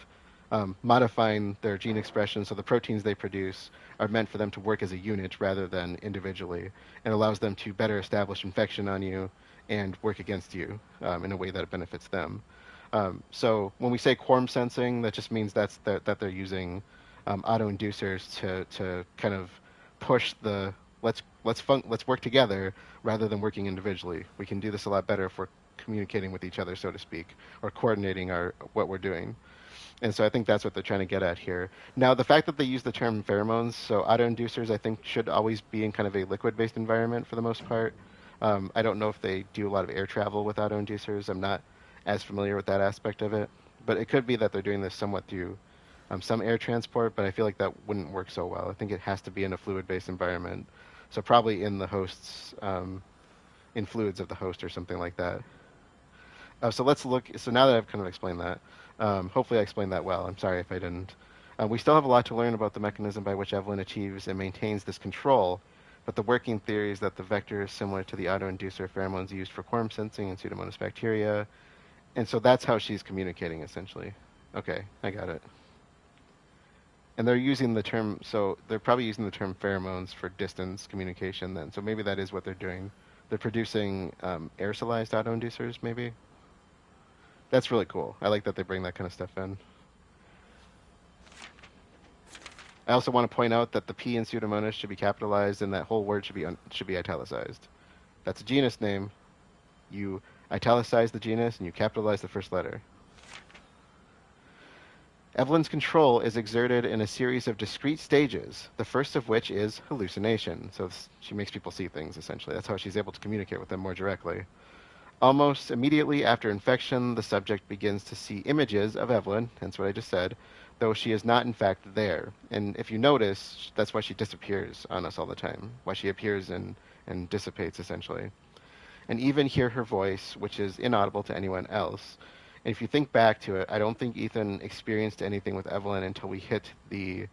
modifying their gene expression, so the proteins they produce are meant for them to work as a unit rather than individually, and allows them to better establish infection on you and work against you in a way that benefits them. So when we say quorum sensing, that just means that they're using autoinducers to kind of push the let's work together rather than working individually. We can do this a lot better if we're communicating with each other, so to speak, or coordinating what we're doing. And so I think that's what they're trying to get at here. Now, the fact that they use the term pheromones, so autoinducers, I think should always be in kind of a liquid-based environment for the most part. I don't know if they do a lot of air travel with autoinducers. I'm not as familiar with that aspect of it, but it could be that they're doing this somewhat through some air transport, but I feel like that wouldn't work so well. I think it has to be in a fluid-based environment, so probably in the host's, in fluids of the host or something like that. So let's look. So now that I've kind of explained that, hopefully I explained that well. I'm sorry if I didn't. We still have a lot to learn about the mechanism by which Evelyn achieves and maintains this control, but the working theory is that the vector is similar to the autoinducer pheromones used for quorum sensing in Pseudomonas bacteria, and so that's how she's communicating essentially. Okay, I got it. And they're using the term, so they're probably using the term pheromones for distance communication then. So maybe that is what they're doing. They're producing aerosolized autoinducers, maybe. That's really cool. I like that they bring that kind of stuff in. I also want to point out that the P in Pseudomonas should be capitalized, and that whole word should be italicized. That's a genus name. You italicize the genus, and you capitalize the first letter. Evelyn's control is exerted in a series of discrete stages, the first of which is hallucination. So she makes people see things, essentially. That's how she's able to communicate with them more directly. Almost immediately after infection, the subject begins to see images of Evelyn, hence what I just said, though she is not in fact there. And if you notice, that's why she disappears on us all the time, why she appears and dissipates, essentially. And even hear her voice, which is inaudible to anyone else. And if you think back to it, I don't think Ethan experienced anything with Evelyn until we hit the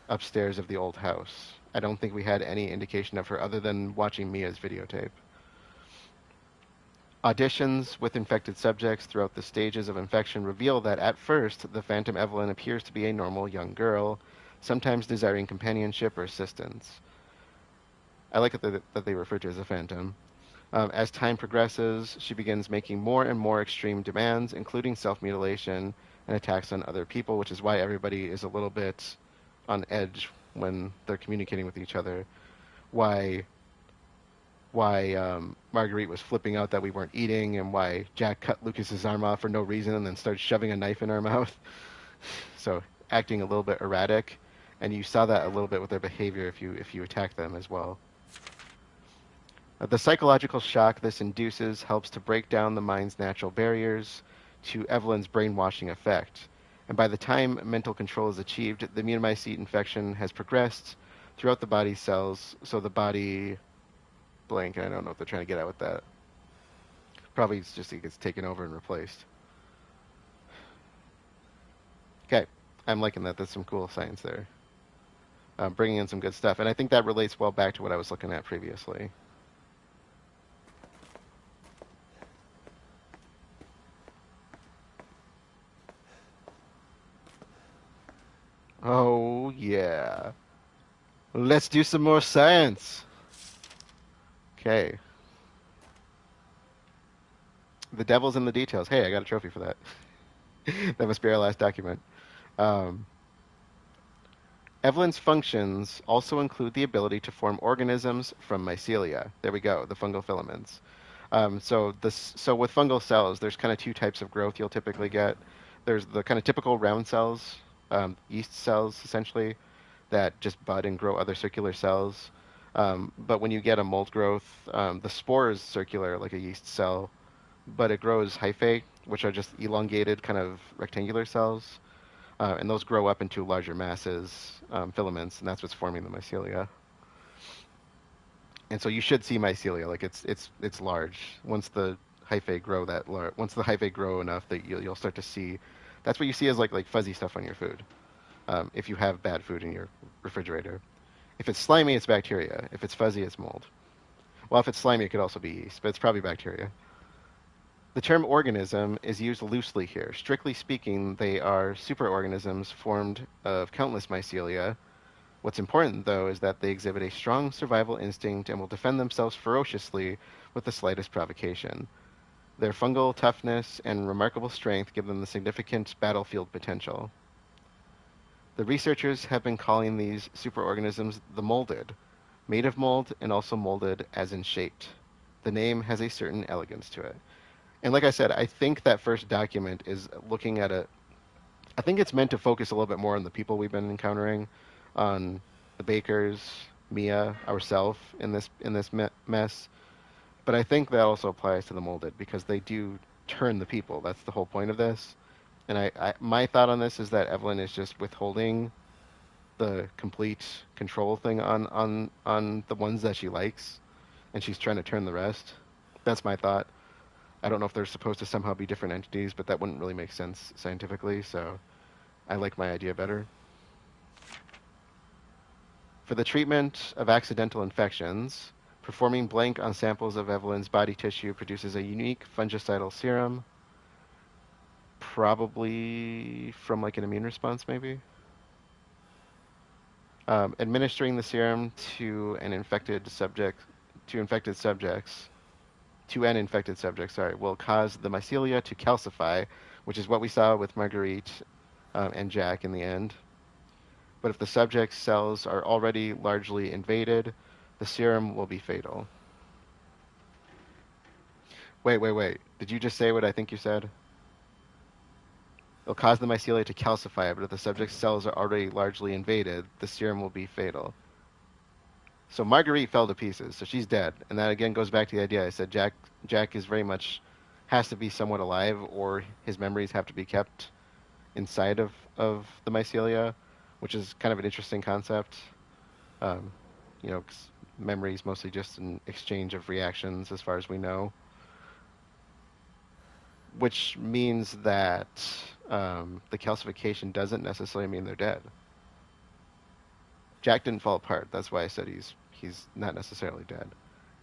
upstairs of the old house. I don't think we had any indication of her other than watching Mia's videotape. Auditions with infected subjects throughout the stages of infection reveal that at first, the Phantom Evelyn appears to be a normal young girl, sometimes desiring companionship or assistance. I like it that they refer to her as a phantom. As time progresses, she begins making more and more extreme demands, including self-mutilation and attacks on other people, which is why everybody is a little bit on edge when they're communicating with each other. Why Marguerite was flipping out that we weren't eating, and why Jack cut Lucas's arm off for no reason and then started shoving a knife in our mouth. So acting a little bit erratic, and you saw that a little bit with their behavior if you attack them as well. The psychological shock this induces helps to break down the mind's natural barriers to Evelyn's brainwashing effect. And by the time mental control is achieved, the immunomycete infection has progressed throughout the body's cells, so the body blank. I don't know what they're trying to get at with that. Probably it's just it gets taken over and replaced. Okay, I'm liking that. There's some cool science there. Bringing in some good stuff. And I think that relates well back to what I was looking at previously. Oh, yeah. Let's do some more science. Okay. The devil's in the details. Hey, I got a trophy for that. That must be our last document. Um, Evelyn's functions also include the ability to form organisms from mycelia. There we go, the fungal filaments. So with fungal cells, there's kind of two types of growth you'll typically get. There's the kind of typical round cells, yeast cells essentially, that just bud and grow other circular cells. But when you get a mold growth, the spore is circular like a yeast cell, but it grows hyphae, which are just elongated kind of rectangular cells. And those grow up into larger masses, filaments, and that's what's forming the mycelia. And so you should see mycelia, like it's large. Once the hyphae grow that large, once the hyphae grow enough that you'll start to see. That's what you see as like fuzzy stuff on your food. If you have bad food in your refrigerator, if it's slimy, it's bacteria. If it's fuzzy, it's mold. Well, if it's slimy, it could also be yeast, but it's probably bacteria. The term organism is used loosely here. Strictly speaking, they are superorganisms formed of countless mycelia. What's important, though, is that they exhibit a strong survival instinct and will defend themselves ferociously with the slightest provocation. Their fungal toughness and remarkable strength give them the significant battlefield potential. The researchers have been calling these superorganisms the molded, made of mold and also molded as in shaped. The name has a certain elegance to it. And like I said, I think that first document is looking at a. I think it's meant to focus a little bit more on the people we've been encountering, on the bakers, Mia, ourselves in this mess. But I think that also applies to the molded because they do turn the people. That's the whole point of this. And my thought on this is that Evelyn is just withholding the complete control thing on the ones that she likes, and she's trying to turn the rest. That's my thought. I don't know if they're supposed to somehow be different entities, but that wouldn't really make sense scientifically, so I like my idea better. For the treatment of accidental infections, performing blank on samples of Evelyn's body tissue produces a unique fungicidal serum, probably from like an immune response, maybe. Administering the serum to an infected subject, to an infected subject, sorry, will cause the mycelia to calcify, which is what we saw with Marguerite and Jack in the end. But if the subject's cells are already largely invaded, the serum will be fatal. Wait. Did you just say what I think you said? It'll cause the mycelia to calcify, but if the subject's cells are already largely invaded, the serum will be fatal. So Marguerite fell to pieces, so she's dead. And that again goes back to the idea I said Jack is very much has to be somewhat alive, or his memories have to be kept inside of the mycelia, which is kind of an interesting concept. Um, 'Cause memory is mostly just an exchange of reactions as far as we know. which means that the calcification doesn't necessarily mean they're dead. Jack didn't fall apart. That's why I said he's not necessarily dead,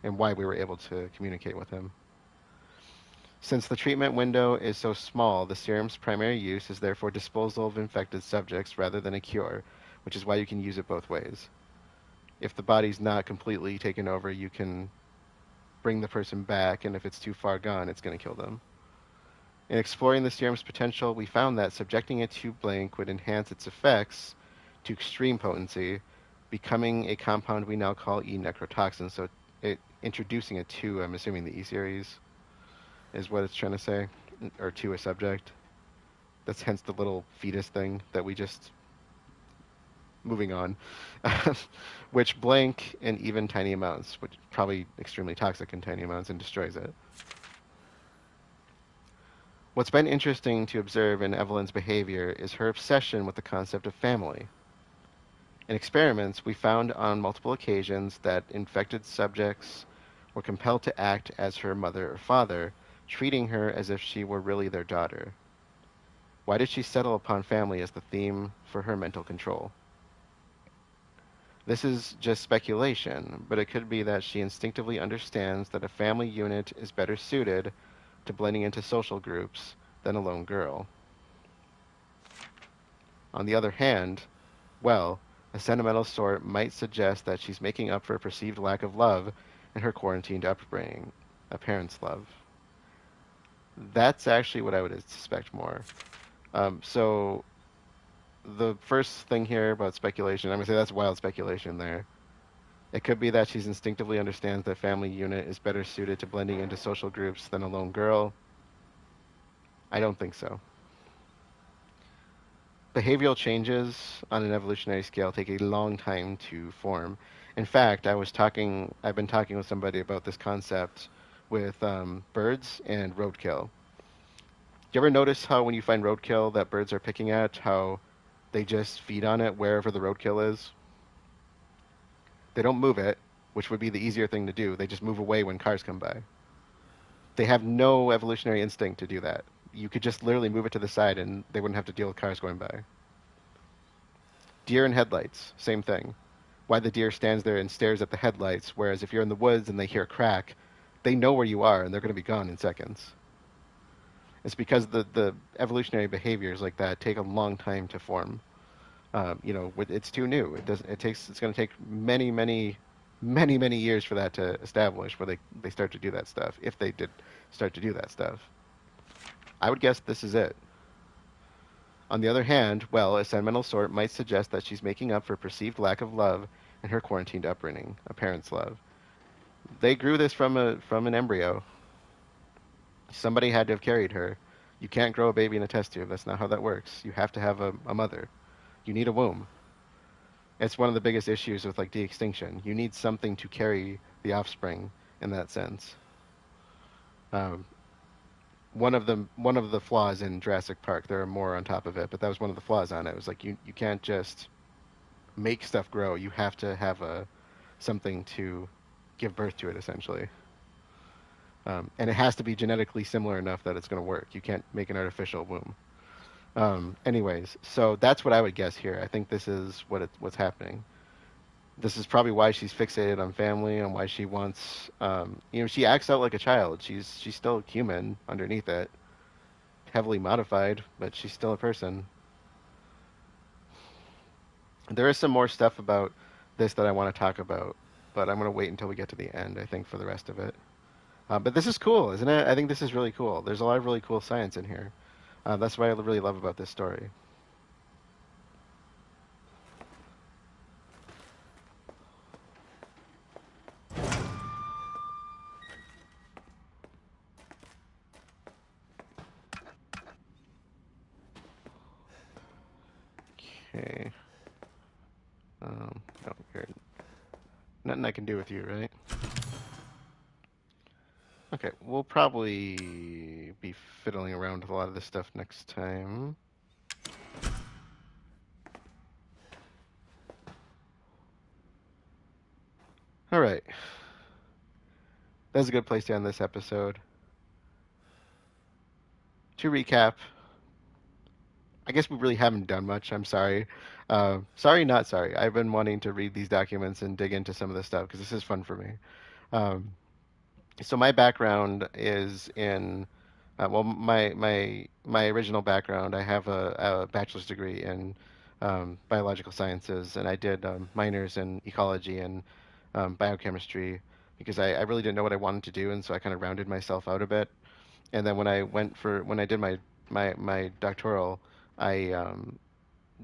and why we were able to communicate with him. Since the treatment window is so small, the serum's primary use is therefore disposal of infected subjects rather than a cure, which is why you can use it both ways. If the body's not completely taken over, you can bring the person back, and if it's too far gone, it's going to kill them. In exploring the serum's potential, we found that subjecting it to blank would enhance its effects to extreme potency, becoming a compound we now call E-Necrotoxin. So introducing it to, I'm assuming, the E series is what it's trying to say, or to a subject. That's hence the little fetus thing that we just, moving on, which blank in even tiny amounts, which is probably extremely toxic in tiny amounts, and destroys it. What's been interesting to observe in Evelyn's behavior is her obsession with the concept of family. In experiments, we found on multiple occasions that infected subjects were compelled to act as her mother or father, treating her as if she were really their daughter. Why did she settle upon family as the theme for her mental control? This is just speculation, but it could be that she instinctively understands that a family unit is better suited to blending into social groups than a lone girl. On the other hand, well, a sentimental sort might suggest that she's making up for a perceived lack of love in her quarantined upbringing, a parent's love. That's actually what I would suspect more. So the first thing here about speculation, I'm going to say that's wild speculation there. It could be that she instinctively understands that family unit is better suited to blending into social groups than a lone girl. I don't think so. Behavioral changes on an evolutionary scale take a long time to form. In fact, I've been talking with somebody about this concept with birds and roadkill. Do you ever notice how when you find roadkill that birds are picking at, how they just feed on it wherever the roadkill is? They don't move it, which would be the easier thing to do. They just move away when cars come by. They have no evolutionary instinct to do that. You could just literally move it to the side and they wouldn't have to deal with cars going by. Deer and headlights, same thing. Why the deer stands there and stares at the headlights, whereas if you're in the woods and they hear a crack, they know where you are and they're going to be gone in seconds. It's because the evolutionary behaviors like that take a long time to form. It's too new. It's going to take many years for that to establish where they start to do that stuff, if they did start to do that stuff. I would guess this is it. On the other hand, well, a sentimental sort might suggest that she's making up for perceived lack of love in her quarantined upbringing, a parent's love. They grew this from an embryo. Somebody had to have carried her. You can't grow a baby in a test tube. That's not how that works. You have to have a mother. You need a womb. It's one of the biggest issues with like de-extinction. You need something to carry the offspring in that sense. Um, one of the flaws in Jurassic Park, there are more on top of it, but that was one of the flaws on it. It was like you can't just make stuff grow. You have to have something to give birth to it essentially. And it has to be genetically similar enough that it's going to work. You can't make an artificial womb. Anyways, so that's what I would guess here. I think this is what's happening. This is probably why she's fixated on family and why she wants, she acts out like a child. She's still human underneath it, heavily modified, but she's still a person. There is some more stuff about this that I want to talk about, but I'm going to wait until we get to the end, I think, for the rest of it. But this is cool, isn't it? I think this is really cool. There's a lot of really cool science in here. That's what I really love about this story. Okay. No, here. Nothing I can do with you, right? Okay, we'll probably be fiddling around with a lot of this stuff next time. All right. That's a good place to end this episode. to recap, I guess we really haven't done much. I'm sorry. Sorry, not sorry. I've been wanting to read these documents and dig into some of this stuff because this is fun for me. Um, so my background is in well, my original background. I have a bachelor's degree in biological sciences, and I did minors in ecology and biochemistry because I really didn't know what I wanted to do, and so I kind of rounded myself out a bit. And then when I did my doctoral, I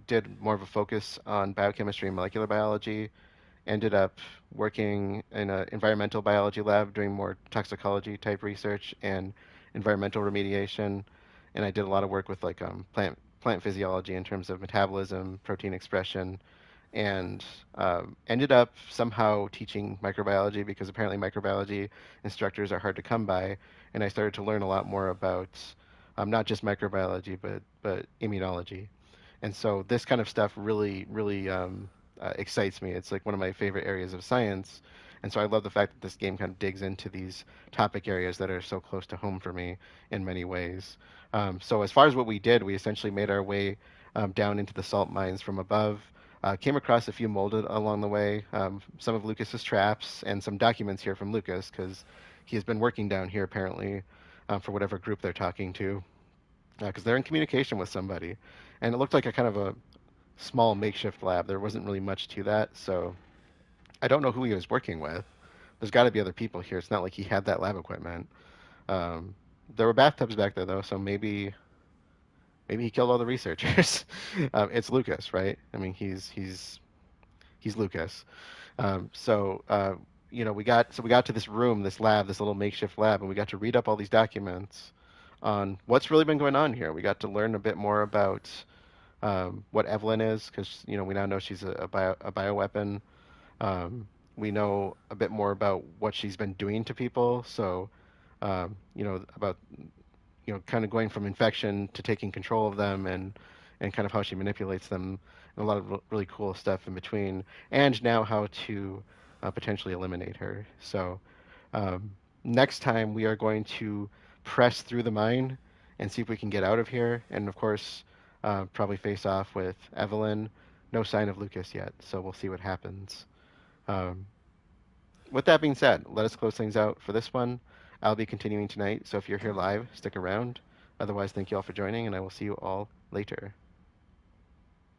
did more of a focus on biochemistry and molecular biology. Ended up working in an environmental biology lab doing more toxicology type research and environmental remediation. And I did a lot of work with like plant physiology in terms of metabolism, protein expression, and ended up somehow teaching microbiology because apparently microbiology instructors are hard to come by. And I started to learn a lot more about not just microbiology but immunology. And so this kind of stuff really excites me. It's like one of my favorite areas of science. And so I love the fact that this game kind of digs into these topic areas that are so close to home for me in many ways. So as far as what we did, we essentially made our way down into the salt mines from above. Came across a few molded along the way, some of Lucas's traps, and some documents here from Lucas because he has been working down here apparently for whatever group they're talking to because they're in communication with somebody. And it looked like a kind of a small makeshift lab. There wasn't really much to that, so I don't know who he was working with. There's got to be other people here. It's not like he had that lab equipment. Um, there were bathtubs back there though, so maybe he killed all the researchers. It's Lucas, right? I mean, he's Lucas. So we got to this room, this lab, this little makeshift lab, and we got to read up all these documents on what's really been going on here. We got to learn a bit more about what Evelyn is, because we now know she's a bioweapon. We know a bit more about what she's been doing to people. So about kind of going from infection to taking control of them and kind of how she manipulates them and a lot of really cool stuff in between. And now how to potentially eliminate her. So next time we are going to press through the mine and see if we can get out of here. And of course, probably face off with Evelyn. No sign of Lucas yet, so we'll see what happens. Um, with that being said, let us close things out for this one. I'll be continuing tonight, so if you're here live, stick around. Otherwise, thank you all for joining, and I will see you all later.